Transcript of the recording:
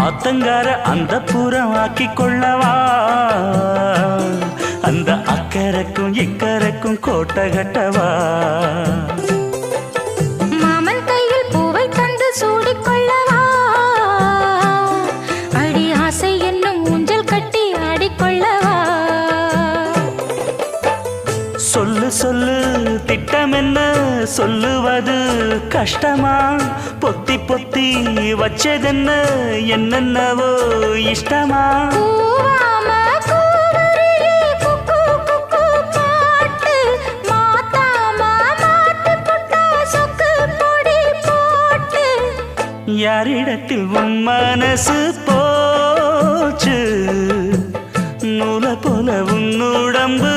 ஆத்தங்கார அந்த புறம் ஆக்கி கொள்ளவா அந்த அக்கறைக்கும் இக்கரைக்கும் கோட்டை கட்டவா மாமன் கையில் பூவை தந்து சூடிக்கொள்ளவா அடி ஆசை என்னும் ஊஞ்சல் கட்டி ஆடிக்கொள்ளவா சொல்லு சொல்லு திட்டம் என்ன சொல்லுவது கஷ்டமா பொத்தி பொத்தி வச்சதென்ன என்னென்னவோ இஷ்டமா யாரிடத்தில் உன் மனசு போச்சு நூலை போல உன் உடம்பு